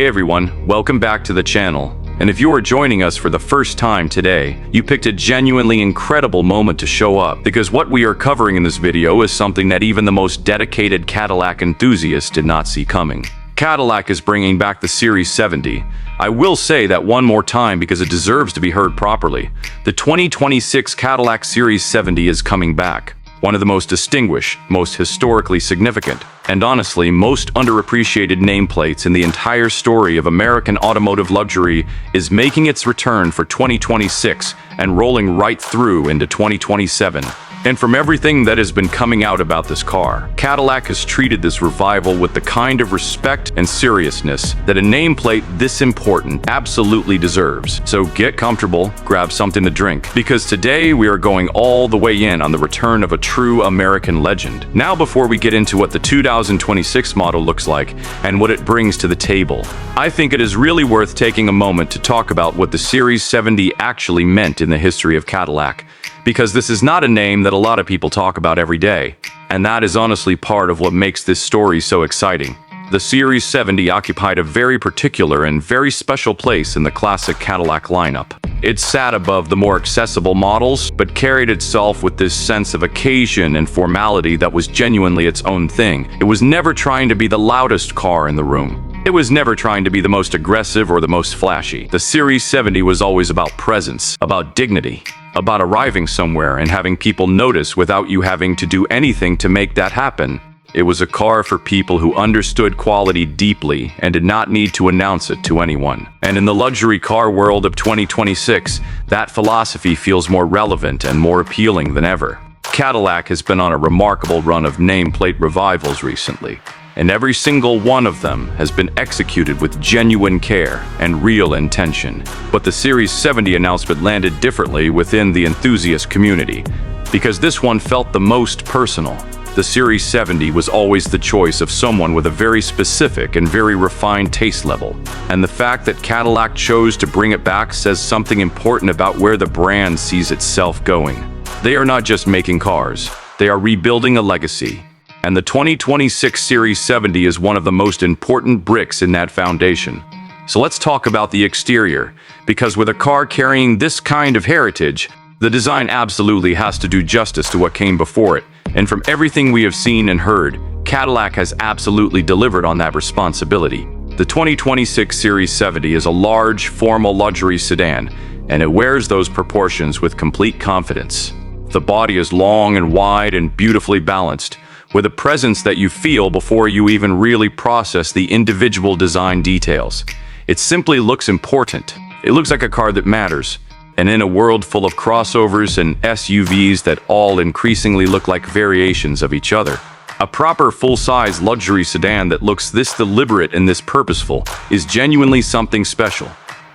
Hey everyone, welcome back to the channel. And if you are joining us for the first time today, you picked a genuinely incredible moment to show up, because what we are covering in this video is something that even the most dedicated Cadillac enthusiast did not see coming. Cadillac is bringing back the Series 70. I will say that one more time because it deserves to be heard properly. The 2026 Cadillac Series 70 is coming back. One of the most distinguished, most historically significant, and honestly most underappreciated nameplates in the entire story of American automotive luxury is making its return for 2026 and rolling right through into 2027. And from everything that has been coming out about this car, Cadillac has treated this revival with the kind of respect and seriousness that a nameplate this important absolutely deserves. So get comfortable, grab something to drink, because today we are going all the way in on the return of a true American legend. Now, before we get into what the 2026 model looks like and what it brings to the table, I think it is really worth taking a moment to talk about what the Series 70 actually meant in the history of Cadillac. Because this is not a name that a lot of people talk about every day, and that is honestly part of what makes this story so exciting. The Series 70 occupied a very particular and very special place in the classic Cadillac lineup. It sat above the more accessible models, but carried itself with this sense of occasion and formality that was genuinely its own thing. It was never trying to be the loudest car in the room. It was never trying to be the most aggressive or the most flashy. The Series 70 was always about presence, about dignity, about arriving somewhere and having people notice without you having to do anything to make that happen. It was a car for people who understood quality deeply and did not need to announce it to anyone. And in the luxury car world of 2026, that philosophy feels more relevant and more appealing than ever. Cadillac has been on a remarkable run of nameplate revivals recently, and every single one of them has been executed with genuine care and real intention. But the Series 70 announcement landed differently within the enthusiast community, because this one felt the most personal. The Series 70 was always the choice of someone with a very specific and very refined taste level, and the fact that Cadillac chose to bring it back says something important about where the brand sees itself going. They are not just making cars, they are rebuilding a legacy. And the 2026 Series 70 is one of the most important bricks in that foundation. So let's talk about the exterior, because with a car carrying this kind of heritage, the design absolutely has to do justice to what came before it. And from everything we have seen and heard, Cadillac has absolutely delivered on that responsibility. The 2026 Series 70 is a large, formal luxury sedan, and it wears those proportions with complete confidence. The body is long and wide and beautifully balanced, with a presence that you feel before you even really process the individual design details. It simply looks important. It looks like a car that matters. And in a world full of crossovers and SUVs that all increasingly look like variations of each other, a proper full-size luxury sedan that looks this deliberate and this purposeful is genuinely something special.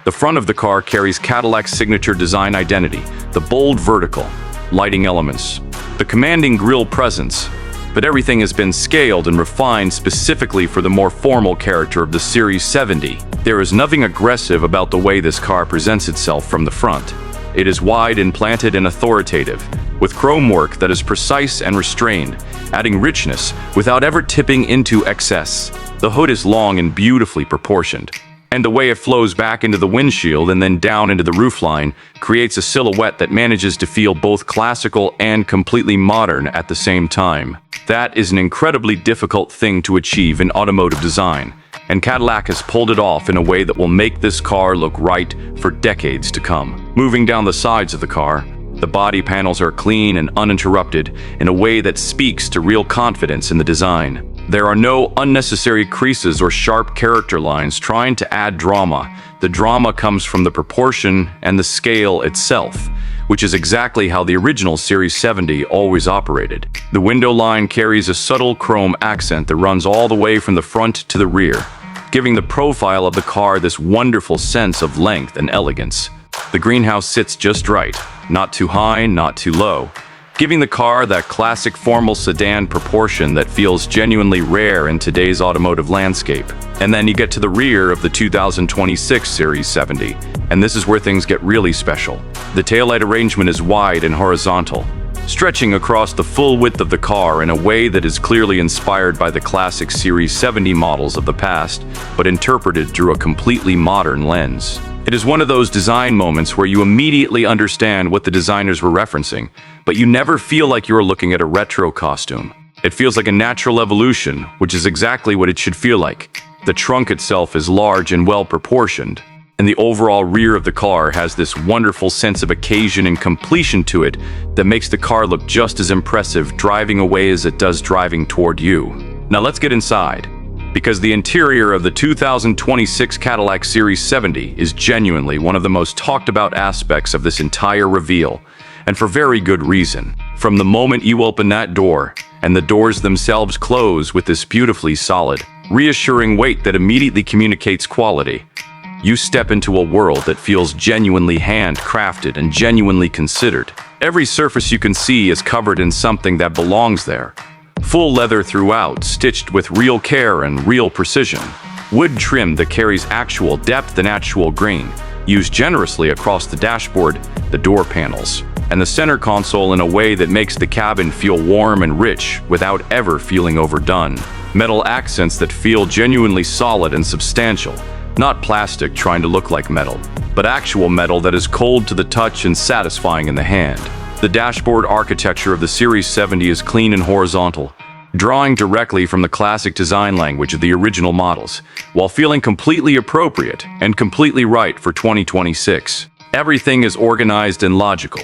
The front of the car carries Cadillac's signature design identity, the bold vertical, lighting elements, the commanding grille presence, but everything has been scaled and refined specifically for the more formal character of the Series 70. There is nothing aggressive about the way this car presents itself from the front. It is wide and planted and authoritative, with chrome work that is precise and restrained, adding richness without ever tipping into excess. The hood is long and beautifully proportioned, and the way it flows back into the windshield and then down into the roofline creates a silhouette that manages to feel both classical and completely modern at the same time. That is an incredibly difficult thing to achieve in automotive design, and Cadillac has pulled it off in a way that will make this car look right for decades to come. Moving down the sides of the car, the body panels are clean and uninterrupted in a way that speaks to real confidence in the design. There are no unnecessary creases or sharp character lines trying to add drama. The drama comes from the proportion and the scale itself, which is exactly how the original Series 70 always operated. The window line carries a subtle chrome accent that runs all the way from the front to the rear, giving the profile of the car this wonderful sense of length and elegance. The greenhouse sits just right, not too high, not too low, giving the car that classic formal sedan proportion that feels genuinely rare in today's automotive landscape. And then you get to the rear of the 2026 Series 70, and this is where things get really special. The taillight arrangement is wide and horizontal, stretching across the full width of the car in a way that is clearly inspired by the classic Series 70 models of the past, but interpreted through a completely modern lens. It is one of those design moments where you immediately understand what the designers were referencing, but you never feel like you are looking at a retro costume. It feels like a natural evolution, which is exactly what it should feel like. The trunk itself is large and well-proportioned, and the overall rear of the car has this wonderful sense of occasion and completion to it that makes the car look just as impressive driving away as it does driving toward you. Now let's get inside, because the interior of the 2026 Cadillac Series 70 is genuinely one of the most talked about aspects of this entire reveal, and for very good reason. From the moment you open that door, and the doors themselves close with this beautifully solid, reassuring weight that immediately communicates quality, you step into a world that feels genuinely handcrafted and genuinely considered. Every surface you can see is covered in something that belongs there. Full leather throughout, stitched with real care and real precision. Wood trim that carries actual depth and actual grain, used generously across the dashboard, the door panels, and the center console in a way that makes the cabin feel warm and rich without ever feeling overdone. Metal accents that feel genuinely solid and substantial. Not plastic trying to look like metal, but actual metal that is cold to the touch and satisfying in the hand. The dashboard architecture of the Series 70 is clean and horizontal, drawing directly from the classic design language of the original models, while feeling completely appropriate and completely right for 2026. Everything is organized and logical.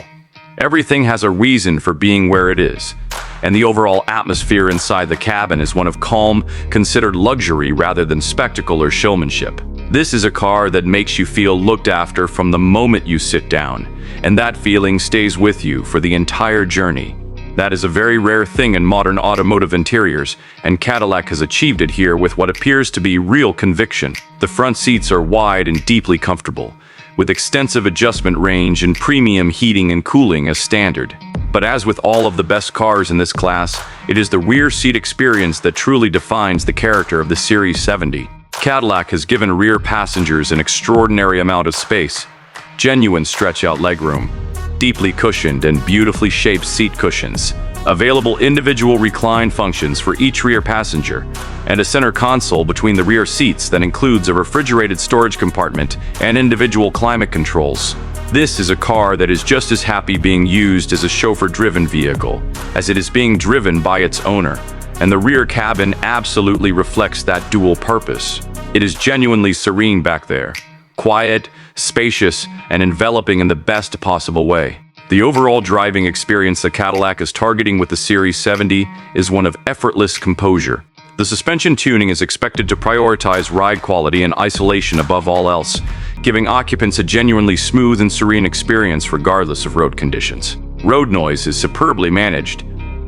Everything has a reason for being where it is, and the overall atmosphere inside the cabin is one of calm, considered luxury rather than spectacle or showmanship. This is a car that makes you feel looked after from the moment you sit down, and that feeling stays with you for the entire journey. That is a very rare thing in modern automotive interiors, and Cadillac has achieved it here with what appears to be real conviction. The front seats are wide and deeply comfortable, with extensive adjustment range and premium heating and cooling as standard. But as with all of the best cars in this class, it is the rear seat experience that truly defines the character of the Series 70. Cadillac has given rear passengers an extraordinary amount of space, genuine stretch-out legroom, deeply cushioned and beautifully shaped seat cushions, available individual recline functions for each rear passenger, and a center console between the rear seats that includes a refrigerated storage compartment and individual climate controls. This is a car that is just as happy being used as a chauffeur-driven vehicle as it is being driven by its owner, and the rear cabin absolutely reflects that dual purpose. It is genuinely serene back there, quiet, spacious, and enveloping in the best possible way. The overall driving experience that Cadillac is targeting with the Series 70 is one of effortless composure. The suspension tuning is expected to prioritize ride quality and isolation above all else, giving occupants a genuinely smooth and serene experience regardless of road conditions. Road noise is superbly managed.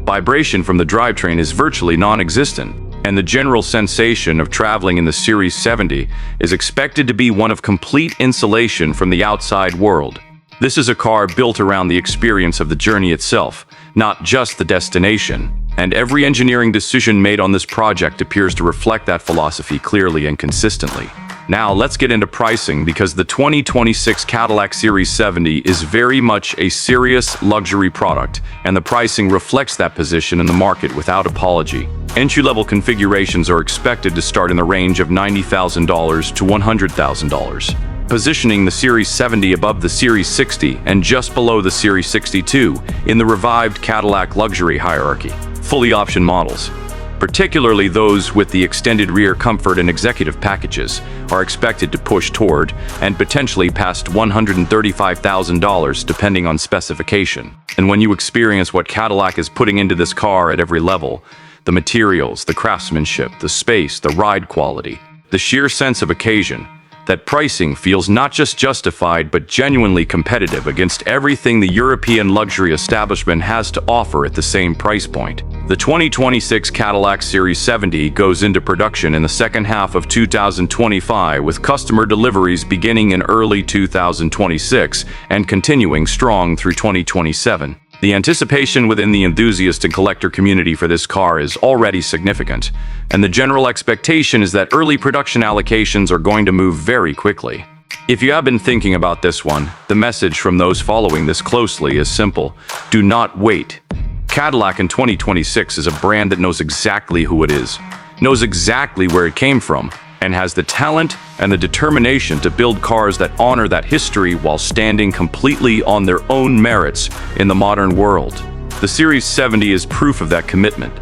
Vibration from the drivetrain is virtually non-existent, and the general sensation of traveling in the Series 70 is expected to be one of complete insulation from the outside world. This is a car built around the experience of the journey itself, not just the destination. And every engineering decision made on this project appears to reflect that philosophy clearly and consistently. Now let's get into pricing, because the 2026 Cadillac Series 70 is very much a serious luxury product, and the pricing reflects that position in the market without apology. Entry-level configurations are expected to start in the range of $90,000 to $100,000. Positioning the Series 70 above the Series 60 and just below the Series 62 in the revived Cadillac luxury hierarchy. Fully optioned models, particularly those with the extended rear comfort and executive packages, are expected to push toward and potentially past $135,000 depending on specification. And when you experience what Cadillac is putting into this car at every level, the materials, the craftsmanship, the space, the ride quality, the sheer sense of occasion, that pricing feels not just justified but genuinely competitive against everything the European luxury establishment has to offer at the same price point. The 2026 Cadillac Series 70 goes into production in the second half of 2025, with customer deliveries beginning in early 2026 and continuing strong through 2027. The anticipation within the enthusiast and collector community for this car is already significant, and the general expectation is that early production allocations are going to move very quickly. If you have been thinking about this one, the message from those following this closely is simple. Do not wait. Cadillac in 2026 is a brand that knows exactly who it is, knows exactly where it came from, and has the talent and the determination to build cars that honor that history while standing completely on their own merits in the modern world. The Series 70 is proof of that commitment.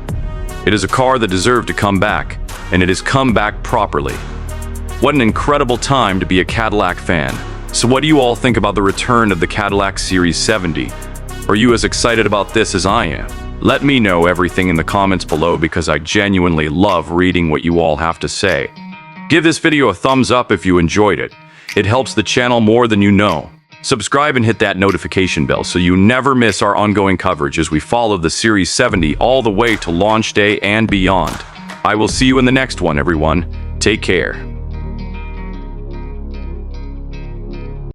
It is a car that deserved to come back, and it has come back properly. What an incredible time to be a Cadillac fan. So what do you all think about the return of the Cadillac Series 70? Are you as excited about this as I am? Let me know everything in the comments below because I genuinely love reading what you all have to say. Give this video a thumbs up if you enjoyed it. It helps the channel more than you know. Subscribe and hit that notification bell so you never miss our ongoing coverage as we follow the Series 70 all the way to launch day and beyond. I will see you in the next one, everyone. Take care.